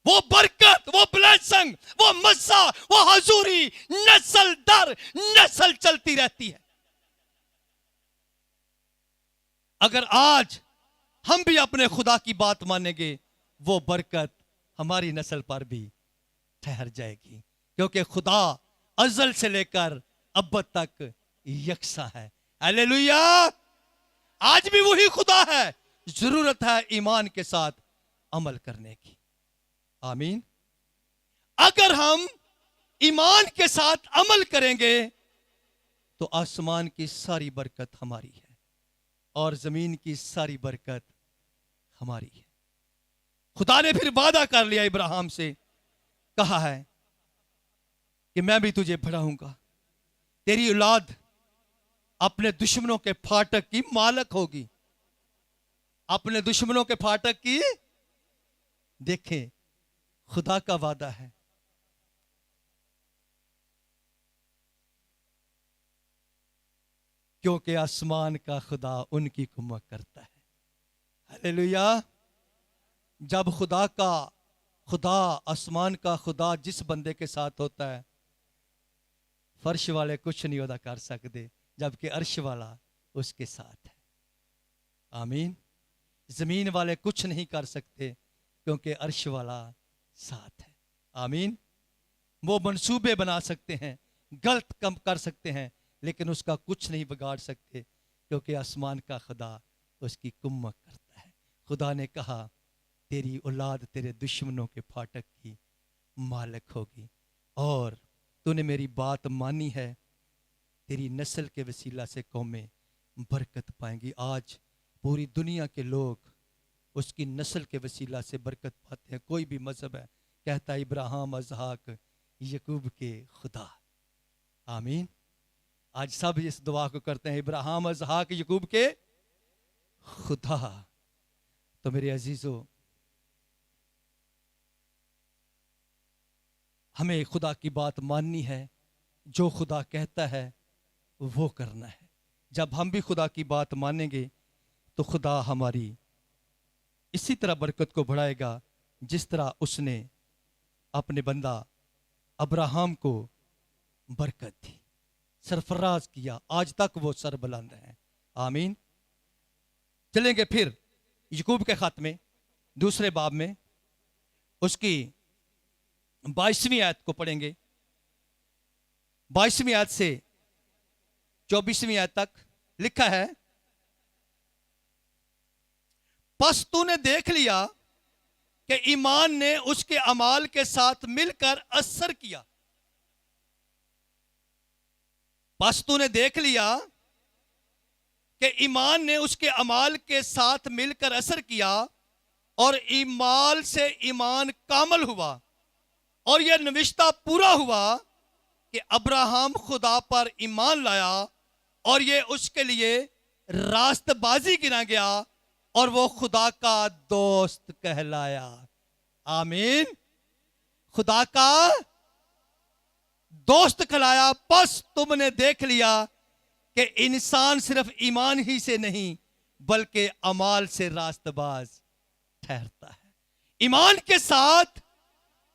[SPEAKER 4] वो बरकत, वो ब्लेसिंग, वो मस्सा, वो हजूरी नस्ल दर नस्ल चलती रहती है। अगर आज हम भी अपने खुदा की बात मानेंगे, वो बरकत हमारी नस्ल पर भी ठहर जाएगी, क्योंकि खुदा अजल से लेकर अब तक यकसा है। हालेलुया। आज भी वही खुदा है। जरूरत है ईमान के साथ अमल करने की। आमीन। अगर हम ईमान के साथ अमल करेंगे तो आसमान की सारी बरकत हमारी है और जमीन की सारी बरकत हमारी है। खुदा ने फिर वादा कर लिया इब्राहिम से, कहा है कि मैं भी तुझे बढ़ाऊंगा, तेरी औलाद अपने दुश्मनों के फाटक की मालक होगी। अपने दुश्मनों के फाटक की, देखें खुदा का वादा है। क्योंकि आसमान का खुदा उनकी कुम्मत करता है। हालेलुया। जब खुदा आसमान का खुदा जिस बंदे के साथ होता है, फर्श वाले कुछ नहीं अदा कर सकते, जबकि अर्श वाला उसके साथ है। आमीन। जमीन वाले कुछ नहीं कर सकते, क्योंकि अर्श वाला साथ है। आमीन। वो मंसूबे बना सकते हैं, गलत कम कर सकते हैं, लेकिन उसका कुछ नहीं बिगाड़ सकते, क्योंकि आसमान का खुदा उसकी कुम्मत करता है। खुदा ने कहा, तेरी औलाद तेरे दुश्मनों के फाटक की मालिक होगी, और तूने मेरी बात मानी है, तेरी नस्ल के वसीला से कौमें बरकत पाएंगी। आज पूरी दुनिया के लोग उसकी नस्ल के वसीला से बरकत पाते हैं। कोई भी मजहब है, कहता है इब्राहिम, इसहाक, यकूब के खुदा। आमीन। आज सब इस दुआ को करते हैं, इब्राहिम, इसहाक, यकूब के खुदा। तो मेरे अजीजों, हमें खुदा की बात माननी है। जो खुदा कहता है वो करना है। जब हम भी खुदा की बात मानेंगे तो खुदा हमारी इसी तरह बरकत को बढ़ाएगा, जिस तरह उसने अपने बंदा अब्राहम को बरकत दी, सरफराज किया। आज तक वो सरबुलंद है। आमीन। चलेंगे फिर यकूब के खत में दूसरे बाब में, उसकी 22वीं आयत को पढ़ेंगे। 22वीं आयत से 24वीं आयत तक लिखा है, बस तूने देख लिया कि ईमान ने उसके अमाल के साथ मिलकर असर किया। बस तूने देख लिया कि ईमान ने उसके अमाल के साथ मिलकर असर किया, और ईमान से ईमान कामल हुआ, और यह नविश्ता पूरा हुआ कि अब्राहम खुदा पर ईमान लाया, और यह उसके लिए रास्तबाजी गिना गया, और वो खुदा का दोस्त कहलाया। आमीन। खुदा का दोस्त कहलाया। बस तुमने देख लिया कि इंसान सिर्फ ईमान ही से नहीं, बल्कि अमाल से रास्तबाज ठहरता है। ईमान के साथ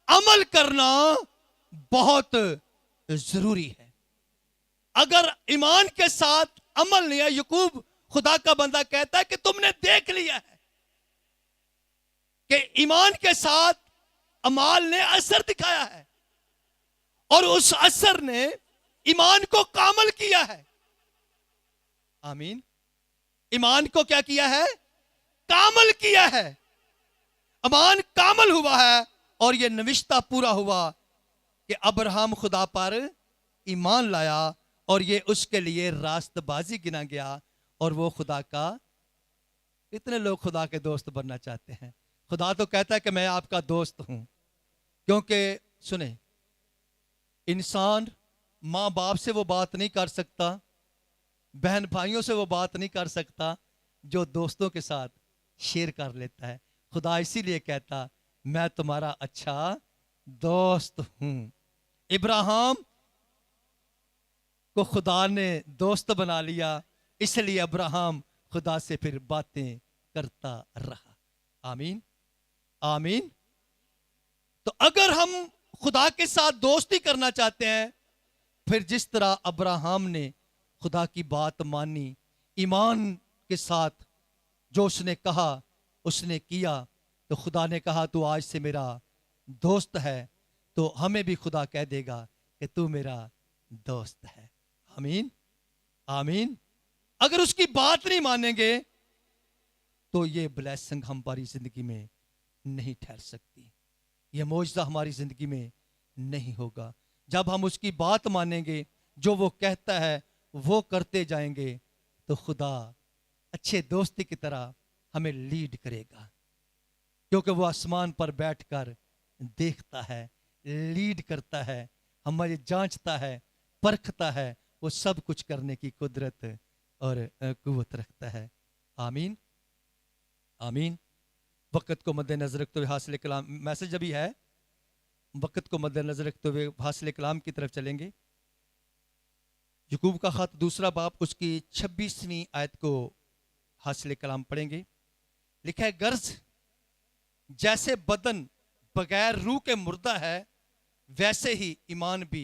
[SPEAKER 4] अमल करना बहुत जरूरी है। अगर ईमान के साथ अमल नहीं है, यकूब खुदा का बंदा कहता है कि तुमने देख लिया है कि ईमान के साथ अमाल ने असर दिखाया है, और उस असर ने ईमान को कामल किया है। आमीन। ईमान को क्या किया है? कामल किया है, ईमान कामल हुआ है और ये नविश्ता पूरा हुआ कि अब्राहम खुदा पर ईमान लाया और ये उसके लिए रास्तबाजी गिना गया और वो खुदा का। इतने लोग खुदा के दोस्त बनना चाहते हैं। खुदा तो कहता है कि मैं आपका दोस्त हूं, क्योंकि सुने, इंसान माँ बाप से वो बात नहीं कर सकता, बहन भाइयों से वो बात नहीं कर सकता जो दोस्तों के साथ शेयर कर लेता है। खुदा इसीलिए कहता मैं तुम्हारा अच्छा दोस्त हूं। इब्राहिम को खुदा ने दोस्त बना लिया, इसलिए अब्राहम खुदा से फिर बातें करता रहा। आमीन आमीन। तो अगर हम खुदा के साथ दोस्ती करना चाहते हैं, फिर जिस तरह अब्राहम ने खुदा की बात मानी, ईमान के साथ जो उसने कहा उसने किया, तो खुदा ने कहा तू आज से मेरा दोस्त है, तो हमें भी खुदा कह देगा कि तू मेरा दोस्त है। आमीन आमीन। अगर उसकी बात नहीं मानेंगे तो ये ब्लेसिंग हमारी जिंदगी में नहीं ठहर सकती, ये मौजज़ा हमारी जिंदगी में नहीं होगा। जब हम उसकी बात मानेंगे, जो वो कहता है वो करते जाएंगे, तो खुदा अच्छे दोस्ती की तरह हमें लीड करेगा, क्योंकि वो आसमान पर बैठकर देखता है, लीड करता है, हमें जांचता है, परखता है, वो सब कुछ करने की कुदरत और कुव्वत रखता है। आमीन आमीन। वक़्त को मद्देनजर रखते हुए हासिल कलाम मैसेज अभी है, वक़्त को मद्देनजर रखते हुए हासिल कलाम की तरफ चलेंगे। याकूब का खत दूसरा बाब उसकी 26वीं आयत को हासिल कलाम पढ़ेंगे। लिखा है, गर्ज जैसे बदन बगैर रूह के मुर्दा है, वैसे ही ईमान भी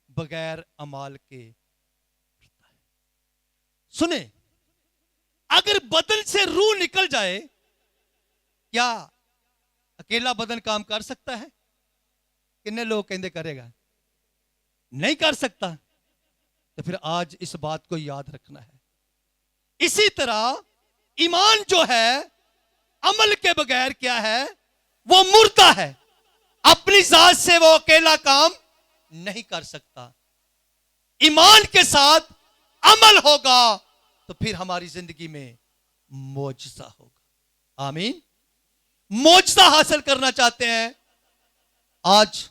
[SPEAKER 4] बगैर अमाल के मुर्दा है। सुने, अगर बदन से रूह निकल जाए, क्या अकेला बदन काम कर सकता है? कितने लोग कहते करेगा? नहीं कर सकता। तो फिर आज इस बात को याद रखना है। इसी तरह ईमान जो है अमल के बगैर क्या है? वो मुर्दा है। अपनी जात से वो अकेला काम नहीं कर सकता। ईमान के साथ अमल होगा तो फिर हमारी जिंदगी में मौजज़ा होगा। आमीन। मौजज़ा हासिल करना चाहते हैं? आज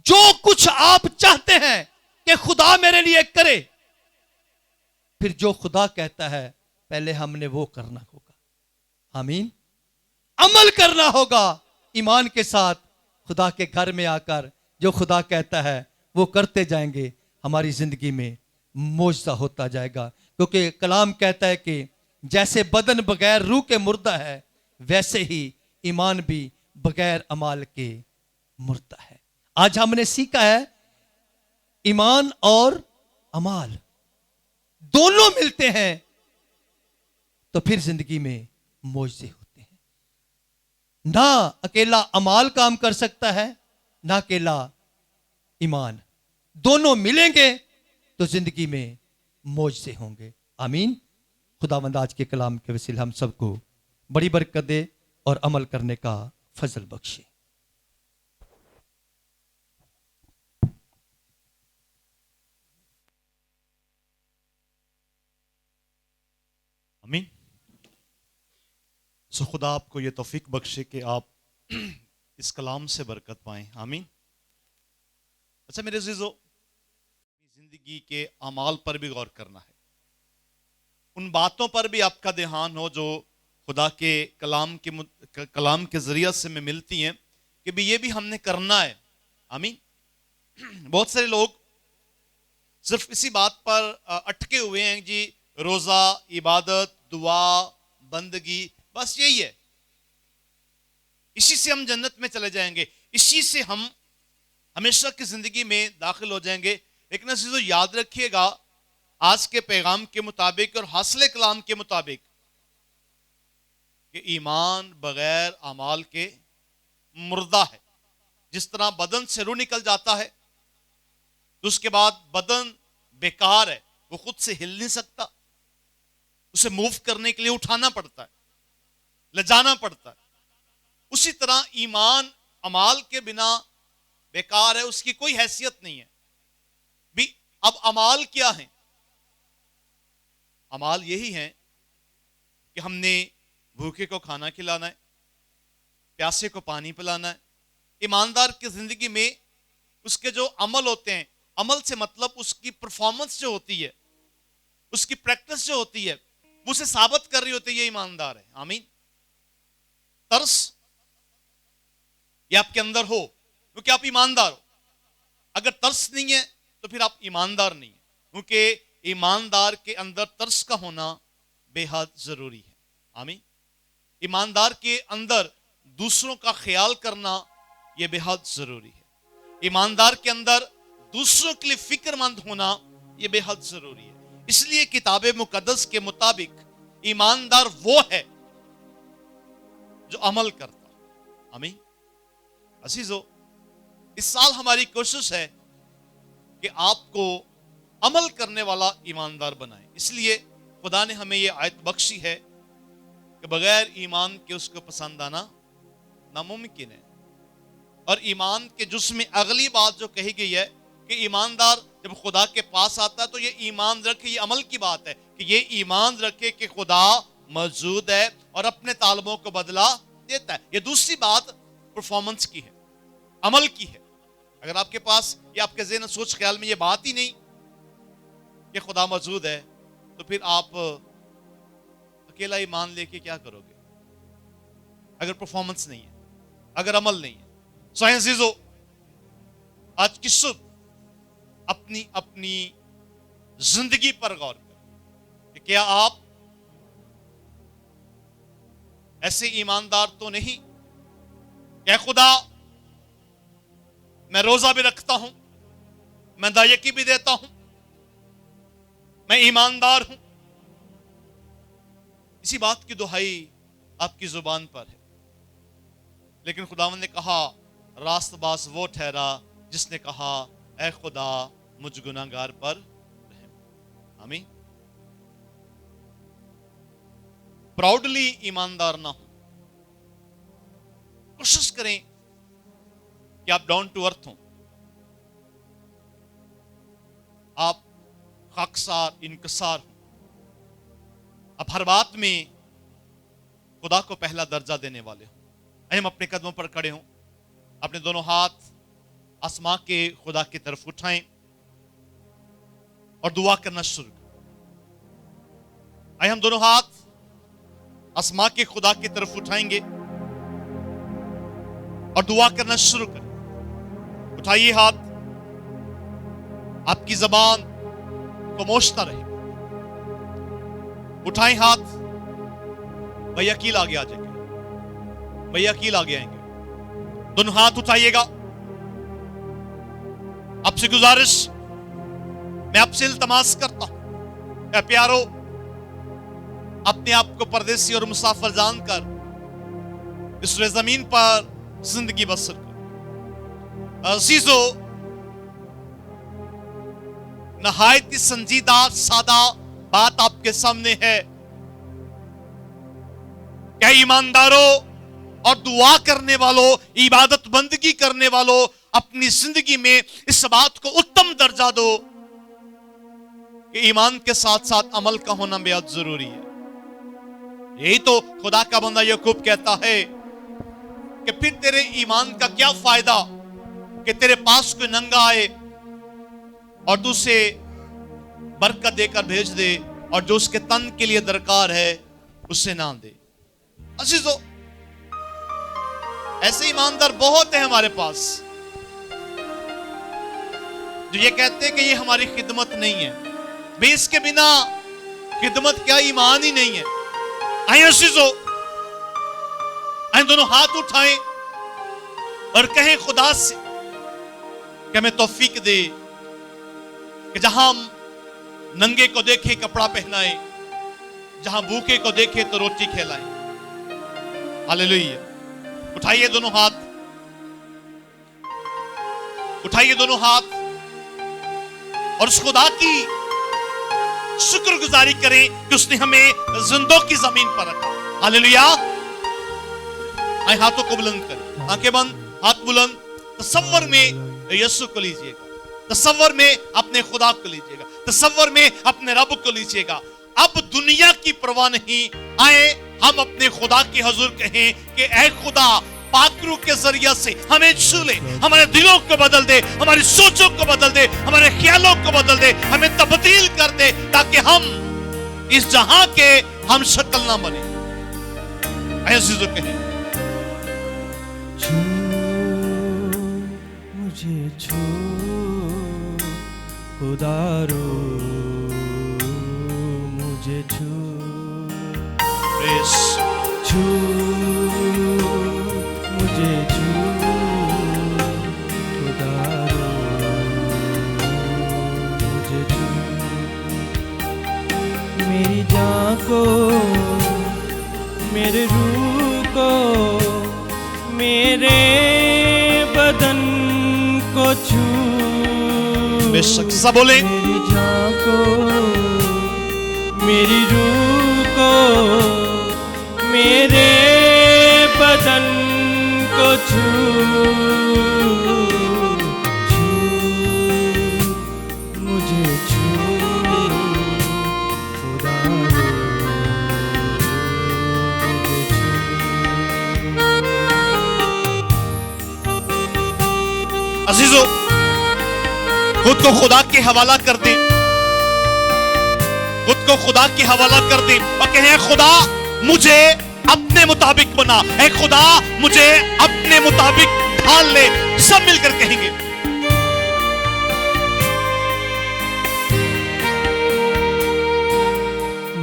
[SPEAKER 4] जो कुछ आप चाहते हैं कि खुदा मेरे लिए करे, फिर जो खुदा कहता है पहले हमने वो करना होगा। आमीन। अमल करना होगा ईमान के साथ। खुदा के घर में आकर जो खुदा कहता है वो करते जाएंगे, हमारी जिंदगी में मौजज़ा होता जाएगा। क्योंकि कलाम कहता है कि जैसे बदन बगैर रूह के मुर्दा है, वैसे ही ईमान भी बगैर अमाल के मुर्दा है। आज हमने सीखा है ईमान और अमाल दोनों मिलते हैं तो फिर जिंदगी में मौजज़े होते हैं। ना अकेला अमाल काम कर सकता है, ना अकेला ईमान। दोनों मिलेंगे तो जिंदगी में मौजज़े होंगे। आमीन। खुदावंद आज के कलाम के वसीले हम सबको बड़ी बरकत दे और अमल करने का फजल बख्शे।
[SPEAKER 2] आमीन। सो खुदा आपको ये तौफीक बख्शे कि आप इस कलाम से बरकत पाएं। आमीन। अच्छा मेरे अज़ीज़ों, जिंदगी के अमाल पर भी गौर करना है। उन बातों पर भी आपका ध्यान हो जो खुदा के कलाम के जरिया से में मिलती हैं कि भी ये भी हमने करना है। आमीन। बहुत सारे लोग सिर्फ इसी बात पर अटके हुए हैं जी, रोजा, इबादत, दुआ, बंदगी, बस यही है, इसी से हम जन्नत में चले जाएंगे, इसी से हम हमेशा की जिंदगी में दाखिल हो जाएंगे। लेकिन अज़ीज़ों याद रखिएगा, आज के पैगाम के मुताबिक और हासिल कलाम के मुताबिक कि ईमान बगैर अमाल के मुर्दा है। जिस तरह बदन से रूह निकल जाता है तो उसके बाद बदन बेकार है, वो खुद से हिल नहीं सकता, उसे मूव करने के लिए उठाना पड़ता है। ले जाना पड़ता है। उसी तरह ईमान अमाल के बिना बेकार है, उसकी कोई हैसियत नहीं है भी। अब अमाल क्या है? अमाल यही है कि हमने भूखे को खाना खिलाना है, प्यासे को पानी पिलाना है। ईमानदार की जिंदगी में उसके जो अमल होते हैं, अमल से मतलब उसकी परफॉर्मेंस जो होती है, उसकी प्रैक्टिस जो होती है, वो उसे साबित कर रही होती है ये ईमानदार है। आमीन। तरस ये आपके अंदर हो क्योंकि आप ईमानदार हो। अगर तरस नहीं है तो फिर आप ईमानदार नहीं है, क्योंकि ईमानदार के अंदर तरस का होना बेहद जरूरी है। आमीन। ईमानदार के अंदर दूसरों का ख्याल करना यह बेहद जरूरी है। ईमानदार के अंदर दूसरों के लिए फिक्रमंद होना यह बेहद जरूरी है। इसलिए किताब मुकद्दस के मुताबिक ईमानदार वो है जो अमल करता है। आमीन। अजीजों, इस साल हमारी कोशिश है कि आपको अमल करने वाला ईमानदार बनाए। इसलिए खुदा ने हमें यह आयत बख्शी है कि बगैर ईमान के उसको पसंद आना नामुमकिन है। और ईमान के जुज़ में अगली बात जो कही गई है कि ईमानदार जब खुदा के पास आता है तो ये ईमान रखे, ये अमल की बात है कि ये ईमान रखे कि खुदा मौजूद है और अपने तालबों को बदला देता है। ये दूसरी बात परफॉर्मेंस की है, अमल की है। अगर आपके पास या आपके ज़हन सोच ख्याल में ये बात ही नहीं कि खुदा मौजूद है, तो फिर आप अकेला ईमान लेके क्या करोगे अगर परफॉर्मेंस नहीं है, अगर अमल नहीं है। सो अजीजों, आज की सुबह अपनी अपनी जिंदगी पर गौर करें कि क्या आप ऐसे ईमानदार तो नहीं? क्या खुदा मैं रोजा भी रखता हूं, मैं दायकी भी देता हूं, मैं ईमानदार हूं। इसी बात की दुहाई आपकी जुबान पर है, लेकिन खुदावंद ने कहा रास्तबाज वो ठहरा जिसने कहा ऐ खुदा मुझ गुनाहगार पर रहम। आमीन। प्राउडली ईमानदार ना हो। कोशिश करें कि आप डाउन टू अर्थ हो, आप खाकसार इनकसार हो, आप हर बात में खुदा को पहला दर्जा देने वाले हो। हम अपने कदमों पर खड़े हों, अपने दोनों हाथ आसमां के खुदा की तरफ उठाएं और दुआ करना शुरू करें। आइए हम दोनों हाथ आसमां के खुदा की तरफ उठाएंगे और दुआ करना शुरू करें। उठाइए हाथ, आपकी जबान खामोश ना रहे। उठाएं हाथ। भैया कील आगे आ जाएंगे, भैया कील आगे आएंगे। दोनों हाथ उठाइएगा। आपसे गुजारिश, मैं आपसे इल्तमास करता हूं, ऐ प्यारो, अपने आप को परदेसी और मुसाफिर जानकर इस जमीन पर जिंदगी बसर कर। अजीजों, नहायत ही संजीदा सादा बात आपके सामने है। क्या ईमानदारों और दुआ करने वालों, इबादत बंदगी करने वालों, अपनी जिंदगी में इस बात को उत्तम दर्जा दो कि ईमान के साथ साथ अमल का होना बेहद जरूरी है। यही तो खुदा का बंदा याकूब कहता है कि फिर तेरे ईमान का क्या फायदा कि तेरे पास कोई नंगा आए और तू उसे बरकत देकर भेज दे और जो उसके तन के लिए दरकार है उससे ना दे। अजीजों, ऐसे ईमानदार बहुत है हमारे पास जो ये कहते हैं कि ये हमारी खिदमत नहीं है, भाई इसके बिना खिदमत क्या, ईमान ही नहीं है। आइए अजीजों, आइए दोनों हाथ उठाएं और कहें खुदा से कि हमें तौफीक दे कि जहां हम नंगे को देखें कपड़ा पहनाएं, जहां भूखे को देखें तो रोटी खिलाएं। हालेलुया। उठाइए दोनों हाथ, उठाइए दोनों हाथ और उस खुदा की शुक्रगुजारी करें कि उसने हमें जिंदों की जमीन पर रखा। हालेलुया। आए हाथों को बुलंद करें, आंखें बंद, हाथ बुलंद। तसव्वुर में यीशु को लीजिएगा, तसव्वुर में अपने खुदा को लीजिएगा, तसव्वुर में अपने रब को लीजिएगा। अब दुनिया की परवाह नहीं, आए हम अपने खुदा की हुजूर कहें कि ऐ खुदा पाकरू के जरिए से हमें छू ले, हमारे दिलों को बदल दे, हमारी सोचों को बदल दे, हमारे ख्यालों को बदल दे, हमें तब्दील कर दे, ताकि हम इस जहां के हम शक्ल ना बने। ऐसे जो कहें,
[SPEAKER 5] छू मुझे छू खुदारो मुझे छू,
[SPEAKER 2] प्रेस
[SPEAKER 5] छू मुझे छू खुदारो मुझे छू, मेरी जान को मेरे रूह को मेरे बदन को छू,
[SPEAKER 2] बेशक सब बोले,
[SPEAKER 5] मेरी जान को मेरी रूह को मेरे बदन को छू, छू मुझे छू खुदारो मुझे छू।
[SPEAKER 2] अजीजों, खुद को खुदा के हवाला कर दें, खुद को खुदा के हवाला कर दें और कहें खुदा मुझे अपने मुताबिक बना, ऐ खुदा मुझे अपने मुताबिक ढाल ले। सब मिलकर कहेंगे,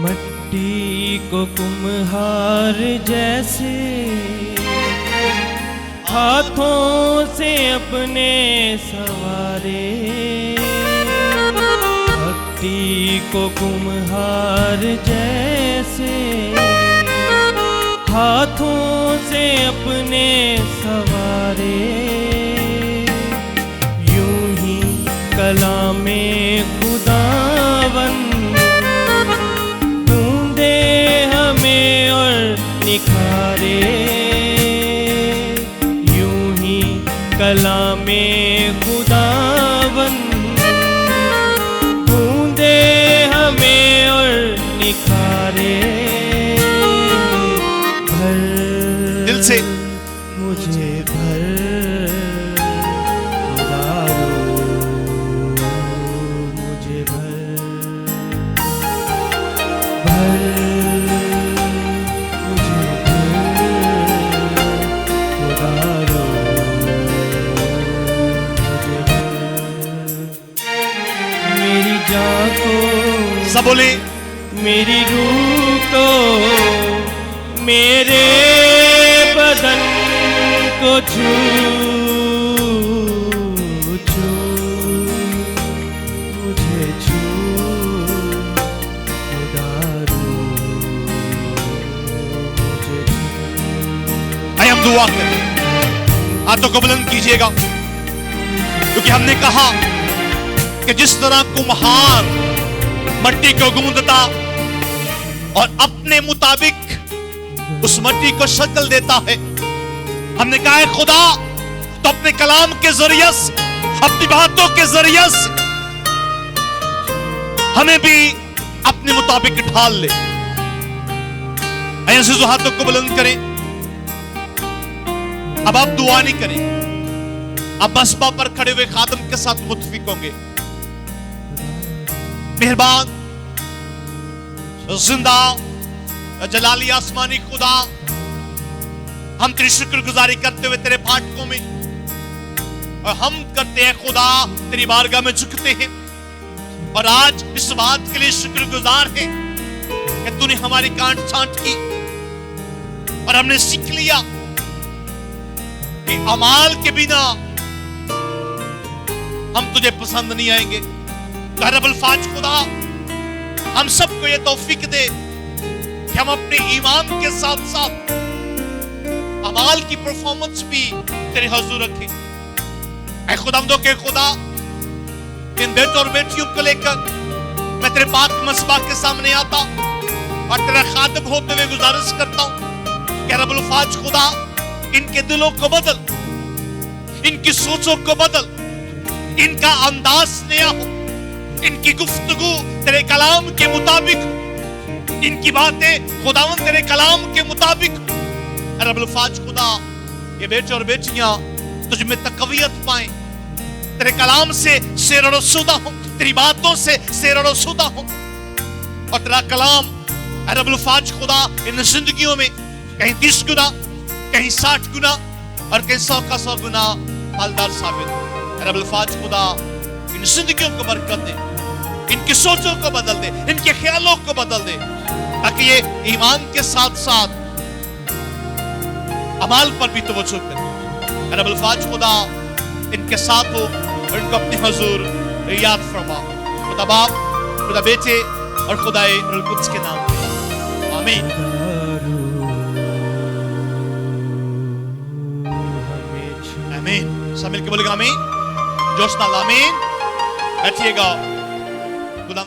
[SPEAKER 5] मट्टी को कुम्हार जैसे हाथों से अपने सवारे, मट्टी को कुम्हार जैसे हाथों से अपने सवारे, यूं ही कलामे खुदावन ढूंढे हमें और निखारे, यूं ही कलामे खुदावन ढूंढे हमें और निखारे, भर
[SPEAKER 2] दिल से
[SPEAKER 5] मुझे भर खुदारो मुझे भर, भर मुझे भर खुदारो मुझे भर, मेरी जान को
[SPEAKER 2] सब बोले,
[SPEAKER 5] मेरी रूह को मेरे बदन को छू, छू मुझे छू खुदारो मुझे छू।
[SPEAKER 2] आइए हम दुआ करें, हाथों को बुलंद कीजिएगा, क्योंकि हमने कहा कि जिस तरह कुम्हार मट्टी को गूंदता और अपने मुताबिक उस मट्टी को शक्ल देता है, हमने कहा है खुदा तो अपने कलाम के जरिए से, अपनी बातों के जरिए से हमें भी अपने मुताबिक ढाल ले। ऐसे जो हाथों को बुलंद करें, अब आप दुआ नहीं करें, अब मसबा पर खड़े हुए खादम के साथ मुत्फिक होंगे। मेहरबान जिंदा जलाली आसमानी खुदा, हम तेरी शुक्रगुजारी करते हुए तेरे फाटकों में और हम करते हैं खुदा तेरी बारगाह में झुकते हैं, और आज इस बात के लिए शुक्रगुजार हैं कि तूने हमारी कांट छांट की और हमने सीख लिया कि अमाल के बिना हम तुझे पसंद नहीं आएंगे। रब्बुल फाज खुदा हम सबको ये तौफीक दे कि हम अपने ईमान के साथ साथ अमाल की परफॉर्मेंस भी तेरे हुजूर रखें। ऐ खुदामदों के खुदा, इन बेटों और बेटियों को लेकर मैं तेरे पाक मसबा के सामने आता और तेरा खातिब होते हुए गुजारिश करता हूं कि रब्बुल फाज खुदा इनके दिलों को बदल, इनकी सोचों को बदल, इनका अंदाज नया हो, इनकी गुफ्तगू तेरे कलाम के मुताबिक हो, इनकी बातें खुदावन तेरे कलाम के मुताबिक हो। रब्बुल फाज खुदा, ये बेटे और बेटियां तुझ में तकवीयत पाएं, तेरे कलाम से सेरड़ोशुदा हो, तेरी बातों से सेरड़ोशुदा हो, और तेरा कलाम रब्बुल फाज खुदा इन जिंदगियों में कहीं 30 गुना, कहीं 60 गुना और कहीं 100 का 100 गुना फलदार साबित हो। रब्बुल फाज खुदा इन जिंदगियों को बरकत दे, इनकी सोचों को बदल दे, इनके ख्यालों को बदल दे, ताकि ये ईमान के साथ साथ अमाल पर भी तवज्जो करे। रब्बुल फाज खुदा इनके साथ हो और इनको अपने हुजूर याद फरमा। खुदा बाप, खुदा बेटे और खुदाए रूह कुद्स के नाम में आमीन। आमीन। सब मिलके बोलेगा आमीन, जोश नाल आमीन। बैठिएगा। खुदा